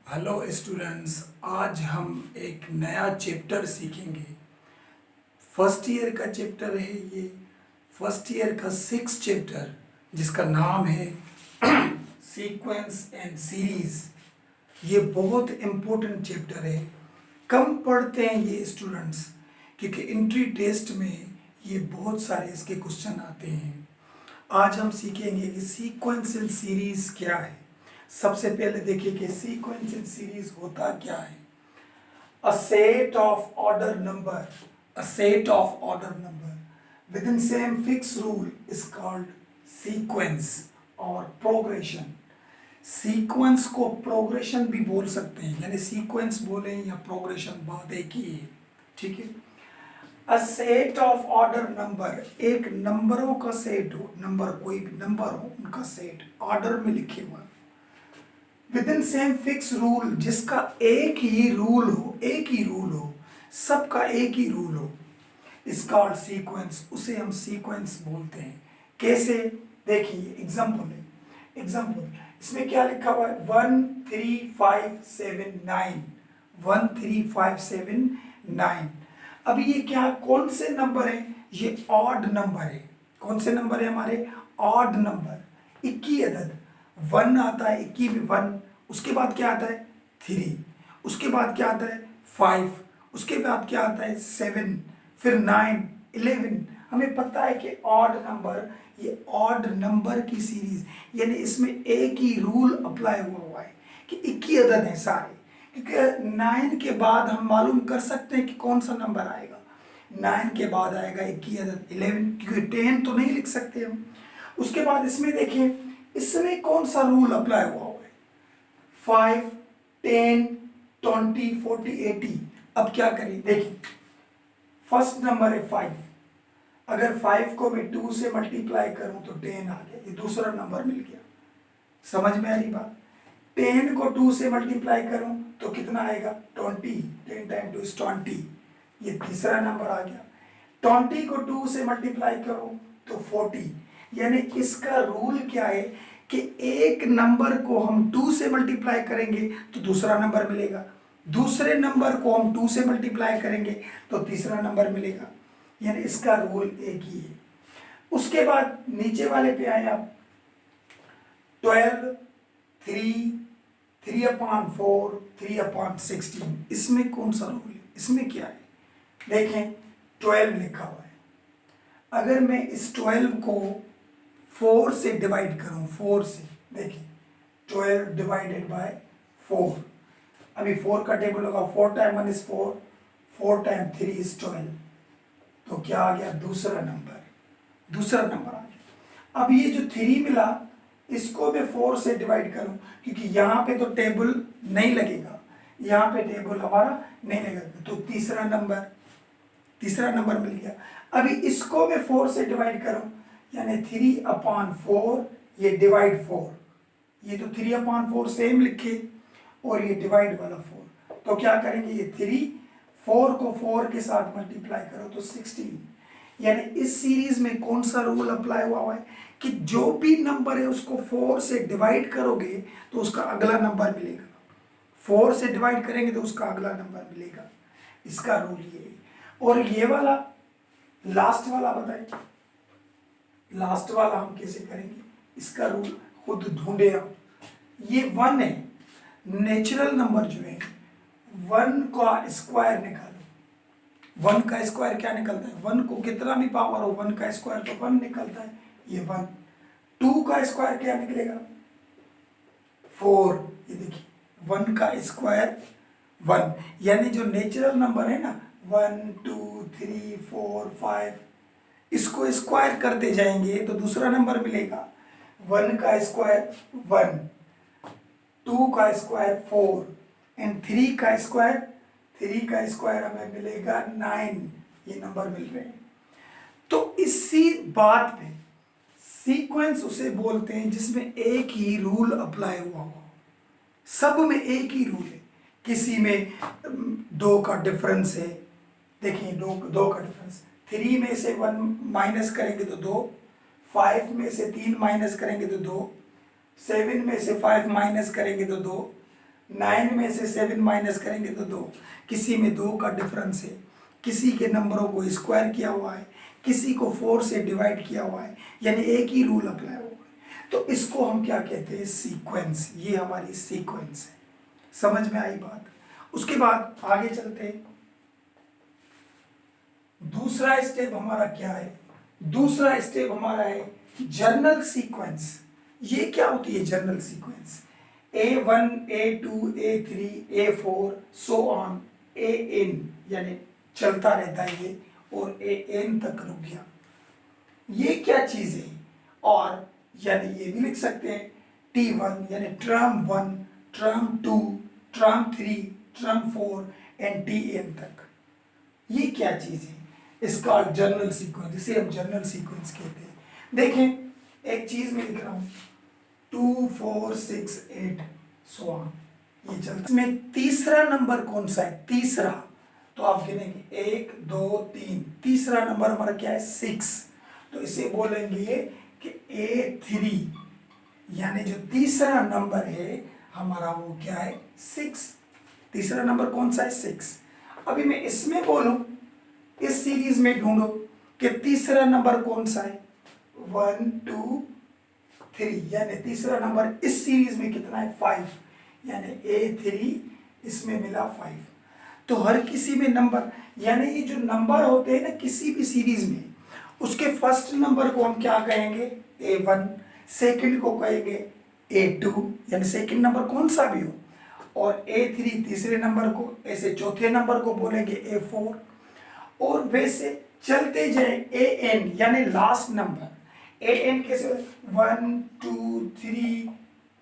Hello students, आज हम एक नया चैप्टर सीखेंगे। फर्स्ट ईयर का चैप्टर है ये। फर्स्ट ईयर का 6th चैप्टर जिसका नाम है सीक्वेंस एंड सीरीज। ये बहुत इम्पोर्टेंट चैप्टर है। कम पढ़ते हैं ये स्टूडेंट्स, क्योंकि एंट्री टेस्ट में ये बहुत सारे इसके क्वेश्चन आते हैं। आज हम सीखेंगे कि सीक्वेंस एंड सीरीज क्या है। सबसे पहले देखिए कि सीक्वेंस एंड सीरीज होता क्या है। a set of order number a set of order number within same fixed rule is called sequence or progression। Sequence को प्रोग्रेशन भी बोल सकते हैं, यानी सीक्वेंस बोले या प्रोग्रेशन बात एक ही है। ठीक है। A set of order number, एक नंबरों का सेट हो, नंबर कोई भी नंबर हो उनका सेट ऑर्डर में लिखे हुआ with in same fix rule, जिसका एक ही रूल हो, एक ही रूल हो, सबका एक ही रूल हो, इज कॉल्ड सीक्वेंस। उसे हम सीक्वेंस बोलते हैं। कैसे? देखिए एग्जांपल है। एग्जांपल इसमें क्या लिखा हुआ है? 1 3 5 7 9, 1 3 5 7 9। अब ये क्या, कौन से नंबर है? ये ऑड नंबर है। कौन से नंबर है हमारे? Odd number. 21 अदद। 1 आता है, 21 में 1, उसके बाद क्या आता है? 3, उसके बाद क्या आता है? 5, उसके बाद क्या आता है? 7, फिर 9, 11। हमें पता है कि ऑड नंबर, ये ऑड नंबर की सीरीज, यानी इसमें एक ही रूल अप्लाई हुआ है कि 21 अदद हैं सारे। क्योंकि 9 के बाद हम मालूम कर सकते हैं कि कौन सा नंबर आएगा। 9 के बाद आएगा 21 अदद 11, क्योंकि 10 तो नहीं लिख सकते हम। उसके बाद इसमें देखिए, इसमें कौन सा रूल अप्लाई हुआ है? 5, 10, 20, 40, 80। अब क्या करें? देखिए फर्स्ट नंबर है 5। अगर 5 को मैं 2 से मल्टीप्लाई करूं तो 10 आ गया, ये दूसरा नंबर मिल गया। समझ में आ रही बात? 10 को 2 से मल्टीप्लाई करूं तो कितना आएगा? 20, 10 टाइम 2 इज 20, ये तीसरा नंबर आ गया। 20 को 2 से मल्टीप्लाई करो तो 40, यानी इसका रूल क्या है कि एक नंबर को हम 2 से मल्टीप्लाई करेंगे तो दूसरा नंबर मिलेगा, दूसरे नंबर को हम 2 से मल्टीप्लाई करेंगे तो तीसरा नंबर मिलेगा, यानी इसका रूल एक ही है। उसके बाद नीचे वाले पे आए आप, 12, 3, 3/4, 3/16। इसमें कौन सा रूल है? इसमें क्या है? देखें 12 लिखा हुआ है। अगर मैं इस 12 को 4 से डिवाइड करूं, 4 से, देखिए 12 डिवाइडेड बाय 4। अभी 4 का टेबल होगा, 4 टाइम 1 इज 4, 4 टाइम 3 इज 12। तो क्या आ गया? दूसरा नंबर, दूसरा नंबर आ गया। अब ये जो 3 मिला, इसको मैं 4 से डिवाइड करूं, क्योंकि यहाँ पे तो टेबल नहीं लगेगा, यहाँ पे टेबल हमारा नहीं लगेगा, तो तीसरा नंबर, तीसरा नंबर मिल गया। अभी इसको मैं 4 से डिवाइड करूं, यानी 3/4, ये डिवाइड 4, ये तो 3/4 सेम लिखे, और ये डिवाइड वाला 4। तो क्या करेंगे? ये 3, 4 को 4 के साथ मल्टीप्लाई करो तो 16। यानी इस सीरीज में कौन सा रूल अप्लाई हुआ है कि जो भी नंबर है उसको 4 से डिवाइड करोगे तो उसका अगला नंबर मिलेगा, 4 से डिवाइड करेंगे तो उसका अगला नंबर मिलेगा। इसका रूल ये है। और ये वाला लास्ट वाला बताएं, लास्ट वाला हम कैसे करेंगे? इसका रूल खुद ढूंढे आप। ये 1 है, नेचुरल नंबर जो है 1 का स्क्वायर निकालो। 1 का स्क्वायर क्या निकलता है? 1 को कितना भी पावर हो, 1 का स्क्वायर तो 1 निकलता है, ये 1। 2 का स्क्वायर क्या निकलेगा? 4। ये देखिए 1 का स्क्वायर 1, यानी जो नेचुरल नंबर है ना 1 2 3 4 5, इसको स्क्वायर करते जाएंगे तो दूसरा नंबर मिलेगा। 1 का स्क्वायर 1, 2 का स्क्वायर 4 एंड 3 का स्क्वायर, 3 का स्क्वायर हमें मिलेगा 9। ये नंबर मिल रहे हैं। तो इसी बात पे सीक्वेंस उसे बोलते हैं जिसमें एक ही रूल अप्लाई हुआ हो, सब में एक ही रूल है। किसी में 2 का डिफरेंस है, देखिए 2 का डिफरेंस, 3 में से 1 माइनस करेंगे तो 2, 5 में से 3 माइनस करेंगे तो 2, 7 में से 5 माइनस करेंगे तो 2, 9 में से 7 माइनस करेंगे तो 2, किसी में 2 का डिफरेंस है, किसी के नंबरों को स्क्वायर किया हुआ है, किसी को 4 से डिवाइड किया हुआ है, यानी एक ही रूल अप्लाई हुआ है। तो इसको हम क्या कहते हैं, सीक्वेंस। ये हमारी सीक्वेंस है। समझ में आई बात। उसके बाद आगे चलते हैं। दूसरा स्टेप हमारा क्या है, दूसरा स्टेप हमारा है जर्नल सीक्वेंस। ये क्या होती है journal sequence, A1 A2 A3 A4 so on AN, यानी चलता रहता है ये, और AN तक रुक गया। ये क्या चीज है, और यानी ये भी लिख सकते हैं T1 यानी term 1 term 2 term 3 term 4 and TN तक। ये क्या चीज है, इसका जर्नल सीक्वेंस, जिसे हम जर्नल सीक्वेंस कहते हैं। देखें एक चीज में लिख रहा हूं 2 4 6 8 सो ऑन, ये चलता। इसमें तीसरा नंबर कौन सा है, तीसरा, तो आप गिनेंगे 1 2 3, तीसरा नंबर हमारा क्या है 6, तो इसे बोलेंगे कि A3, यानी जो तीसरा नंबर है हमारा वो क्या है 6। तीसरा नंबर कौन सा है 6। अभी मैं इसमें बोलूं, इस सीरीज में ढूंढो कि तीसरा नंबर कौन सा है 1 2 3, यानी तीसरा नंबर इस सीरीज में कितना है 5, यानी A3 इसमें मिला 5। तो हर किसी में नंबर, यानी ये जो नंबर होते हैं ना किसी भी सीरीज में, उसके फर्स्ट नंबर को हम क्या कहेंगे A1, सेकंड को कहेंगे A2, यानी सेकंड नंबर कौन सा भी हो, और A3 तीसरे नंबर को, ऐसे चौथे नंबर को बोलेंगे A4, और वैसे चलते जाए AN, यानी लास्ट नंबर। AN कैसे 1 2 3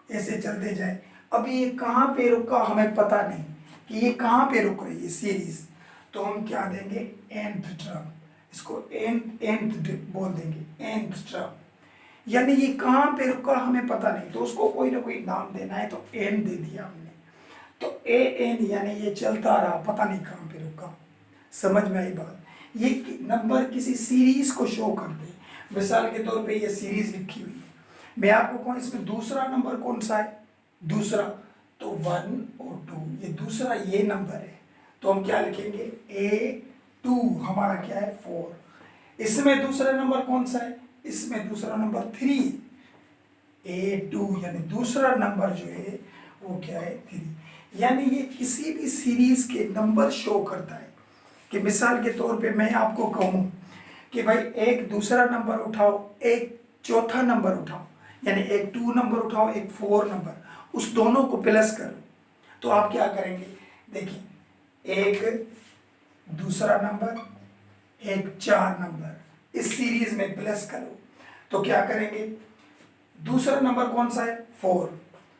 ऐसे चलते जाए। अभी ये कहाँ पे रुका हमें पता नहीं कि ये कहाँ पे रुक रही है सीरीज, तो हम क्या देंगे nth टर्म, इसको nth बोल देंगे nth टर्म, यानी ये कहाँ पे रुका हमें पता नहीं, तो उसको कोई ना कोई नाम देना है, तो n दे दिया हमने। तो AN यानी ये चलता रहा, पता नहीं कहाँ पे रुका। समझ में आई बात। ये नंबर किसी सीरीज को शो करते हैं। मिसाल के तौर पे ये सीरीज लिखी हुई है, मैं आपको कहूँ इसमें दूसरा नंबर कौन सा है, दूसरा, तो 1 और 2, ये दूसरा ये नंबर है, तो हम क्या लिखेंगे A2, हमारा क्या है 4। इसमें दूसरा नंबर कौन सा है, इसमें दूसरा नंबर 3, A2 यानी दूसरा नंबर जो है वो क्या है 3। यानी ये किसी भी सीरीज के नंबर शो करता है। कि मिसाल के तौर पे मैं आपको कहूँ कि भाई एक दूसरा नंबर उठाओ, एक चौथा नंबर उठाओ, यानी एक 2 नंबर उठाओ, एक 4 नंबर, उस दोनों को प्लस करो, तो आप क्या करेंगे, देखिए एक दूसरा नंबर, एक 4 नंबर, इस सीरीज में प्लस करो, तो क्या करेंगे, दूसरा नंबर कौन सा है 4,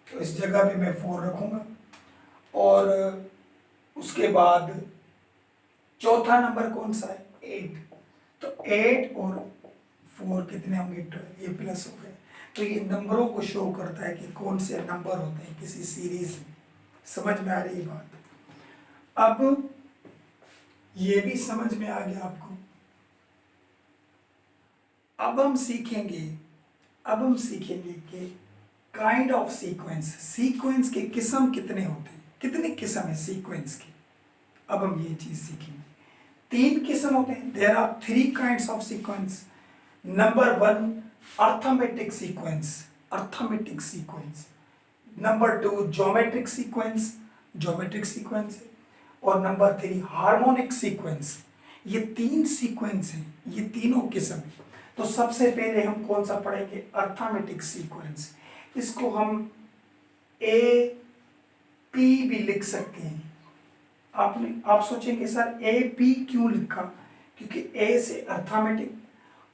तो इस जगह पे मैं 4 रखूंगा, और उसके बाद चौथा नंबर कौन सा है 8, तो 8 और 4 कितने होंगे 12, ये प्लस हो गए। तो ये नंबरों को शो करता है कि कौन से नंबर होते हैं किसी सीरीज में। समझ में आ रही है बात। अब ये भी समझ में आ गया आपको। अब हम सीखेंगे कि काइंड ऑफ सीक्वेंस, सीक्वेंस के किस्म कितने होते हैं, कितने किस्म है सीक्वेंस की। अब हम ये चीज सीखेंगे। 3 किस्म होते हैं, there are 3 kinds of sequence. Number 1 arithmetic sequence, arithmetic sequence. Number 2 geometric sequence, geometric sequence है। और नंबर 3 हार्मोनिक सीक्वेंस। ये 3 सीक्वेंस हैं, ये तीनों किस्म है। तो सबसे पहले हम कौन सा पढ़ेंगे, अर्थमेटिक सीक्वेंस। इसको हम AP भी लिख सकते हैं। आप सोचेंगे सर AP क्यों लिखा, क्योंकि A से अर्थमेटिक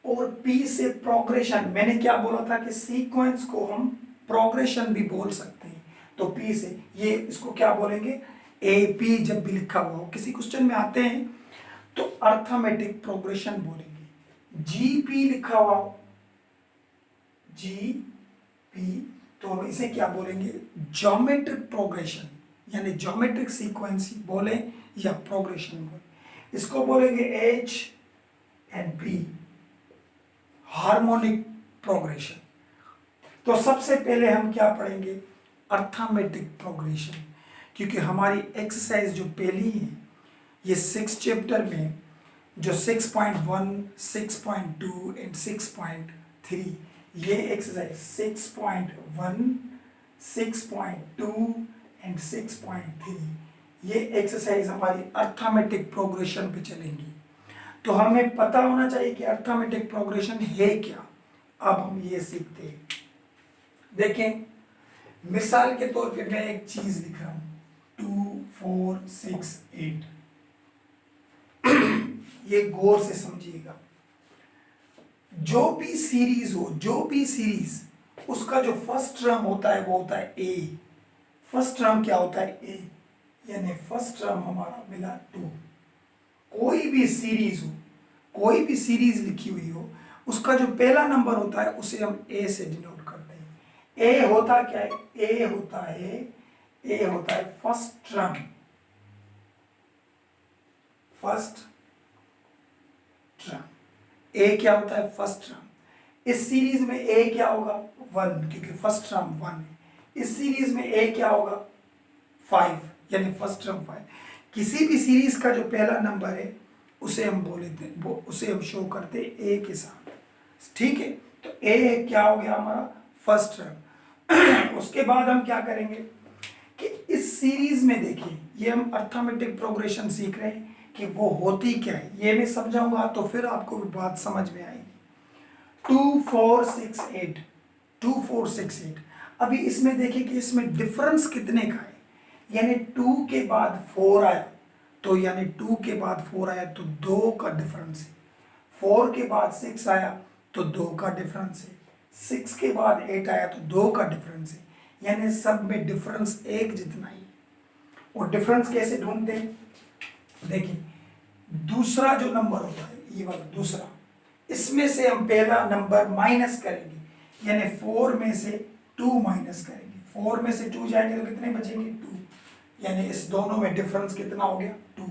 और P से प्रोग्रेशन। मैंने क्या बोला था कि सीक्वेंस को हम प्रोग्रेशन भी बोल सकते हैं, तो P से ये इसको क्या बोलेंगे AP। जब भी लिखा हुआ हो किसी क्वेश्चन में आते हैं तो अर्थमेटिक प्रोग्रेशन बोलेंगे। GP लिखा हुआ हो GP, तो इसे क्या बोलेंगे ज्योमेट्रिक प्रोग्रेशन, यानी ज्योमेट्रिक सीक्वेंस बोले या प्रोग्रेशन बोले। इसको बोलेंगे H and P, harmonic progression. तो सबसे पहले हम क्या पढ़ेंगे, अर्थमेटिक प्रोग्रेशन। क्योंकि हमारी एक्सरसाइज जो पहली है ये 6 चैप्टर में जो 6.1, 6.2 एंड 6.3 ये एक्सरसाइज 6.1, 6.2 एंड 6.3 ये एक्सरसाइज हमारी अर्थमेटिक प्रोग्रेशन पे चलेंगी। तो हमें पता होना चाहिए कि अर्थमेटिक प्रोग्रेशन है क्या। अब हम ये सीखते हैं। देखें, मिसाल के तौर पे मैं एक चीज लिख रहा हूं 2, 4, 6, 8। ये गौर से समझिएगा। जो भी सीरीज हो, जो भी सीरीज, उसका जो फर्स्ट टर्म होता है वो होता है ए। फर्स्ट टर्म क्या होता है? ए, यानी फर्स्ट टर्म हमारा मिला 2। कोई भी सीरीज हो, कोई भी सीरीज लिखी हुई हो, उसका जो पहला नंबर होता है उसे हम ए से डिनोट करते हैं। ए होता क्या है? ए होता है फर्स्ट टर्म। फर्स्ट टर्म ए क्या होता है? First term. इस सीरीज में ए क्या होगा? 1, क्योंकि फर्स्ट टर्म 1 है। इस सीरीज में ए क्या होगा? 5, यानी फर्स्ट टर्म 5। किसी भी सीरीज का जो पहला नंबर है उसे हम बोलते हैं, उसे हम शो करते हैं ए के साथ। ठीक है, तो ए क्या हो गया हमारा? First term. उसके बाद हम क्या करेंगे कि इस सीरीज में देखिए, ये हम अर्थमेटिक प्रोग्रेशन सीख रहे हैं कि वो होती क्या है, ये मैं समझाऊंगा तो फिर आपको बात समझ में आएगी। 2, 4, 6, 8, 2, 4, 6, 8। अभी इसमें देखिए कि इसमें डिफरेंस कितने का है, यानी 2 के बाद 4 आया तो यानी 2 के बाद 4 आया तो 2 का डिफरेंस है। 4 के बाद 6 आया तो 2 का डिफरेंस है। 6 के बाद 8 आया तो 2 का डिफरेंस है, यानी सब में डिफरेंस एक जितना ही। और डिफरेंस कैसे ढूंढते हैं? देखिए, दूसरा जो नंबर होता है, ये वाला दूसरा, इसमें से हम पहला नंबर माइनस करेंगे, यानी 4 में से 2 माइनस करेंगे। 4 में से 2 जाएंगे तो कितने बचेंगे? 2, यानी इस दोनों में डिफरेंस कितना हो गया? 2।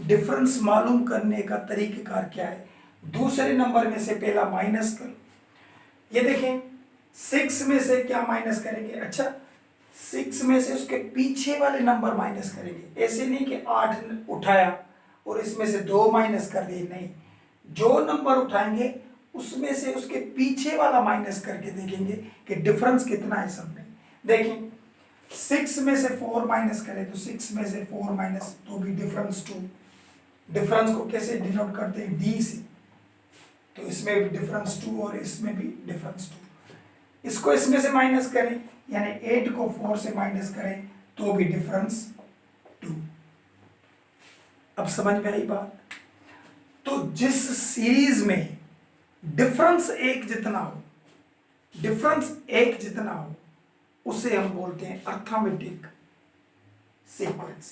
डिफरेंस मालूम करने का तरीकेकार क्या है? दूसरे नंबर में से पहला माइनस करो। ये देखें, 6 में से क्या माइनस करेंगे? अच्छा, 6 में से उसके पीछे वाले नंबर माइनस करेंगे। ऐसे नहीं कि 8 उठाया और इसमें से 2 माइनस कर दिए, नहीं। जो नंबर उठाएंगे उसमें से उसके पीछे वाला माइनस करके देखेंगे कि डिफरेंस कितना है सब में। देखें, 6 में से 4 माइनस करें तो 6 में से 4 माइनस तो भी डिफरेंस 2। डिफरेंस को कैसे डिनोट करते हैं? डी से। तो इसमें भी डिफरेंस 2 और इसमें भी डिफरेंस 2। इसको इसमें से माइनस करें, यानी 8 को 4 से माइनस करें तो भी डिफरेंस 2। अब समझ में आई बात? तो जिस सीरीज में डिफरेंस एक जितना हो, डिफरेंस एक जितना हो, उसे हम बोलते हैं अर्थमेटिक सीक्वेंस।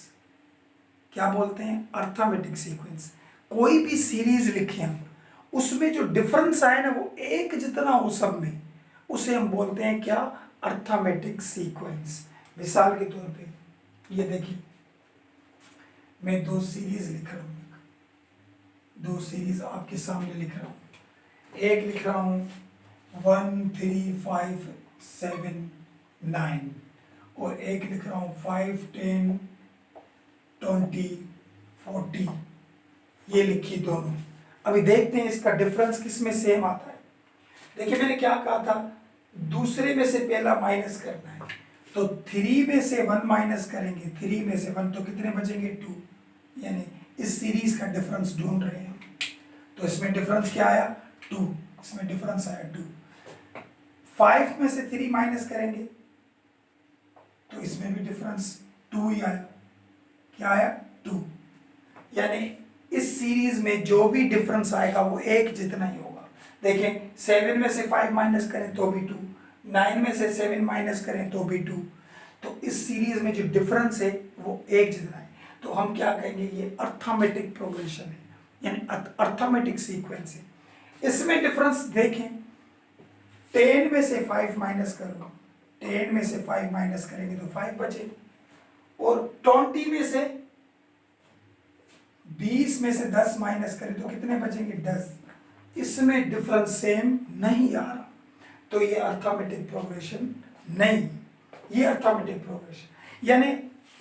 क्या बोलते हैं? Arithmetic sequence. कोई भी सीरीज लिखे हम, उसमें जो डिफरेंस आए ना वो एक जितना हो सब में, उसे हम बोलते हैं क्या? Arithmetic sequence. मिसाल के तौर पे ये देखिए, मैं 2 सीरीज लिख रहा हूं, 2 सीरीज आपके सामने लिख रहा हूं। एक लिख रहा हूं 1, 3, 5, 7, 9 और एक लिख रहा हूं 5, 10, 20, 40। ये लिखी दोनों। अभी देखते हैं इसका डिफरेंस किस में सेम आता है। देखिए, मैंने क्या कहा था? दूसरे में से पहला माइनस करना है, तो 3 में से 1 माइनस करेंगे। 3 में से 1 तो कितने बचेंगे? 2, यानी इस सीरीज का डिफरेंस ढूंढ रहे हैं। तो इसमें डिफरेंस क्या आया? 2। इसमें डिफरेंस आया 2। 5 में से 3 माइनस करेंगे तो इसमें भी डिफरेंस 2 ही आया। क्या आया? 2। यानी इस सीरीज में जो भी डिफरेंस आएगा वो एक जितना ही होगा। देखें, 7 में से 5 माइनस करें तो भी 2, 9 में से 7 माइनस करें तो भी 2। तो इस सीरीज में जो डिफरेंस है वो एक जितना है। तो हम क्या कहेंगे? ये अर्थमेटिक प्रोग्रेशन है, यानी अर्थमेटिक सीक्वेंस है। इसमें डिफरेंस देखें, 10 में से 5 माइनस करो, 10 में से 5 माइनस करेंगे तो 5 बचे, और 20 में से 20 में से 10 माइनस करें तो कितने बचेंगे? 10। इसमें डिफरेंस सेम नहीं आ रहा, तो ये अर्थमेटिक प्रोग्रेशन नहीं, ये अर्थमेटिक प्रोग्रेशन। यानी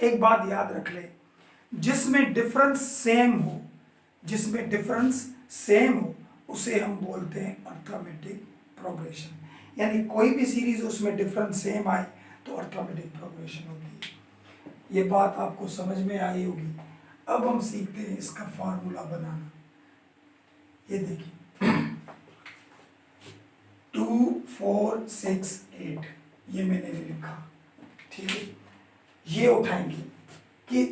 एक बात याद रख ले, जिसमें डिफरेंस सेम हो, जिसमें डिफरेंस सेम हो उसे हम बोलते हैं अर्थमेटिक प्रोग्रेशन। यानी कोई भी सीरीज उसमें डिफरेंस सेम आए तो अर्थमेटिक प्रोग्रेशन होती है। ये बात आपको समझ में आई होगी। अब हम सीखते हैं इसका फार्मूला बनाना। ये देखिए 2 4 6 8 ये मैंने नहीं लिखा, ठीक है। ये उठाएंगे कि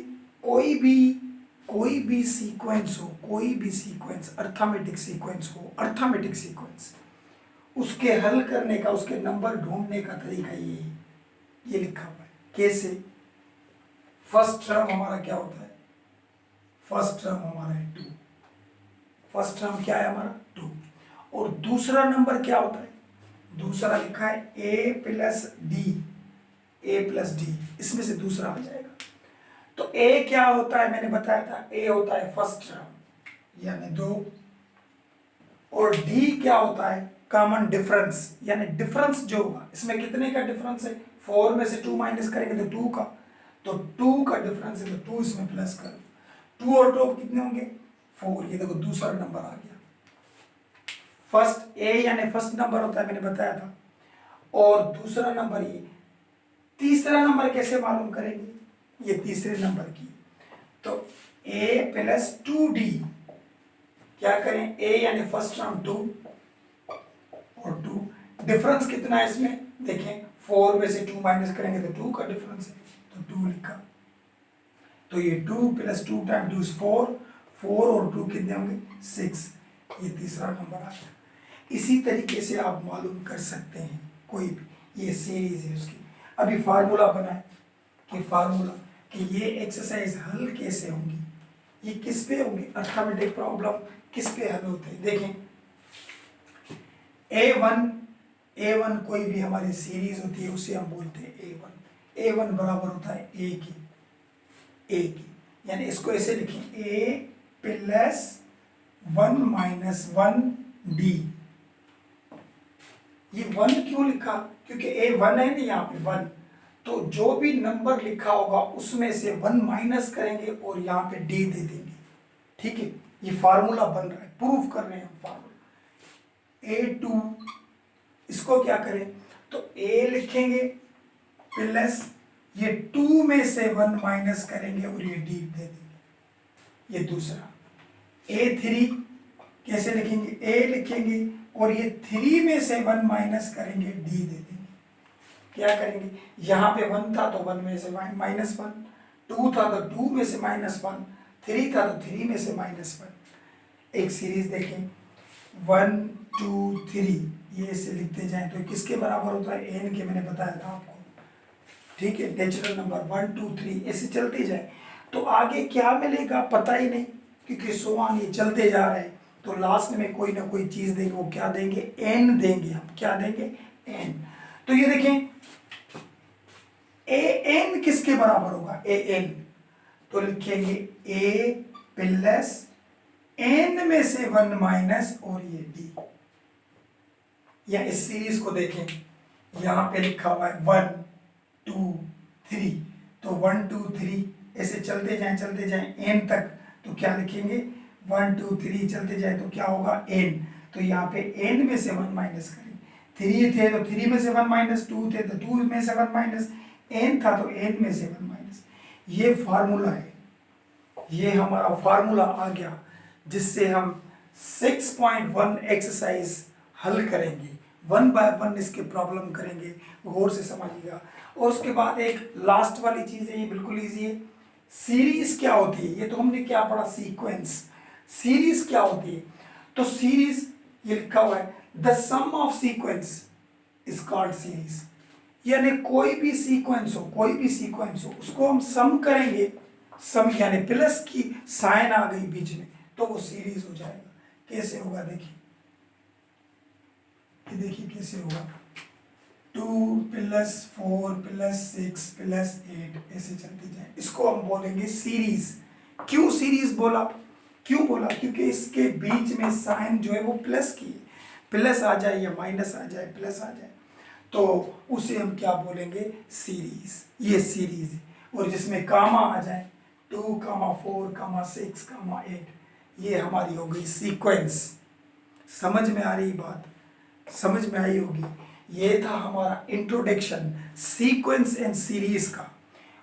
कोई भी सीक्वेंस हो, कोई भी सीक्वेंस अर्थमेटिक सीक्वेंस हो, अर्थमेटिक सीक्वेंस, उसके हल करने का, उसके नंबर ढूंढने का तरीका ये लिखा हुआ है। कैसे? फर्स्ट टर्म हमारा क्या होता है? फर्स्ट टर्म हमारा है 2। फर्स्ट टर्म क्या है हमारा? 2। और दूसरा नंबर क्या होता है? दूसरा लिखा है a plus D, a plus D, इसमें से दूसरा आ जाएगा। तो a क्या होता है? मैंने बताया था a होता है फर्स्ट टर्म यानी 2, और d क्या होता है? कॉमन डिफरेंस, यानी डिफरेंस जो होगा इसमें कितने का डिफरेंस है? 4 में से 2 माइनस करेंगे तो 2 का, तो 2 का डिफरेंस है तो 2 इसमें प्लस करो। 2 और 2 कितने होंगे? 4। ये देखो दूसरा नंबर आ गया। फर्स्ट ए यानी फर्स्ट नंबर होता है, मैंने बताया था, और दूसरा नंबर ये। तीसरा नंबर कैसे मालूम करेंगे? ये तीसरे नंबर की, तो a प्लस 2d, क्या करें? a यानी फर्स्ट टर्म 2 और 2, डिफरेंस कितना है इसमें? देखें 4 में से 2 माइनस करेंगे तो 2 का डिफरेंस है तो 2 लिखा। तो ये 2 प्लस 2 टाइम 2 4, 4 और 2 कितने होंगे? 6। ये तीसरा नंबर आ गया। इसी तरीके से आप मालूम कर सकते हैं कोई भी, ये सीरीज है उसकी। अभी फार्मूला बनाए कि फार्मूला कि ये एक्सरसाइज हल कैसे होंगी, ये किस पे होंगी? अर्थमेटिक प्रॉब्लम किस पे हल होते हैं? देखें A1 कोई भी हमारी सीरीज होती है उसे हम बोलते हैं A1 बराबर होता है A की, यानी इसको ऐसे लिखें A प्लस 1 माइनस 1D। ये 1 क्यों लिखा? क्योंकि A1 है ना यहाँ पे 1, तो जो भी नंबर लिखा होगा उसमें से 1 माइनस करेंगे और यहाँ पे D दे देंगे, ठीक है। ये फार्मूला बन रहा है, प्रूफ कर रहे हैं हम फार्मूला। A2, इसको क्या करें? तो A लिखेंगे प्लस ये 2 में से 1 माइनस करेंगे और ये D दे देंगे। ये दूसरा A3 कैसे लिखेंगे? A लिखेंगे और ये 3 में से 1 माइनस करेंगे, D दे देंगे। क्या करेंगे? यहाँ पे 1 था तो 1 में से माइनस 1, 2 था तो 2 में से माइनस 1, 3 था तो 3 में से माइनस 1। एक सीरीज देखें 1 2 3, ये ऐसे लिखते जाएं तो किसके बराबर होता है? n के, मैंने बताया था आपको, ठीक है। नेचुरल नंबर 1 2 3 ऐसे चलते जाए तो आगे क्या मिलेगा पता ही नहीं, क्योंकि सोआन ये चलते जा रहे हैं। तो लास्ट में कोई ना कोई चीज देंगे, वो क्या देंगे? n देंगे। हम क्या देंगे? n। तो ये देखें an किसके बराबर होगा? an, तो लिखेंगे a प्लस n में से 1 माइनस और ये d। या इस सीरीज को देखें, यहां पे लिखा हुआ है 1 2 3, तो 1 2 3 ऐसे चलते जाएं n तक, तो क्या लिखेंगे? 1 2 3 चलते जाए तो क्या होगा? n। तो यहाँ पे n में से 1 माइनस करें, 3 थे तो 3 में से 1 माइनस, 2 थे तो 2 में से 1 माइनस, n था तो n में से 1 माइनस। ये फार्मूला है, ये हमारा फार्मूला आ गया जिससे हम 6.1 एक्सरसाइज हल करेंगे। 1 बाय 1 इसके प्रॉब्लम करेंगे, गौर से समझिएगा। और उसके बाद एक लास्ट वाली चीज है, ये बिल्कुल इजी है। सीरीज क्या होती है? ये तो हमने क्या पढ़ा? सीक्वेंस। सीरीज क्या होती है? तो सीरीज ये लिखा हुआ है the sum of sequence is called series. यानी कोई भी सीक्वेंस हो उसको हम सम करेंगे, सम यानी प्लस की साइन आ गई बीच में तो वो सीरीज हो जाएगा। कैसे होगा? देखिए, ये देखिए कैसे होगा। 2 प्लस 4 प्लस 6 प्लस 8 ऐसे चलते जाए, इसको हम बोलेंगे सीरीज। क्यों सीरीज बोला? क्योंकि इसके बीच में साइन जो है वो प्लस की है, प्लस आ जाए या माइनस आ जाए, प्लस आ जाए, तो उसे हम क्या बोलेंगे? सीरीज। ये सीरीज है। और जिसमें कामा आ जाए 2, 4, 6, 8, ये हमारी हो गई सीक्वेंस। समझ में आ रही बात? समझ में आई होगी। ये था हमारा इंट्रोडक्शन सीक्वेंस एंड सीरीज का।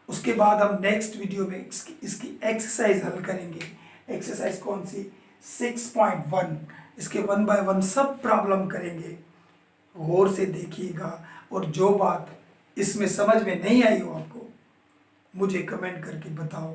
उसके बाद हम नेक्स्ट वीडियो में इसकी एक्सरसाइज हल करेंगे। एक्सरसाइज कौन सी? 6.1। इसके 1 बाय 1 सब प्रॉब्लम करेंगे, गौर से देखिएगा। और जो बात इसमें समझ में नहीं आई हो आपको, मुझे कमेंट करके बताओ।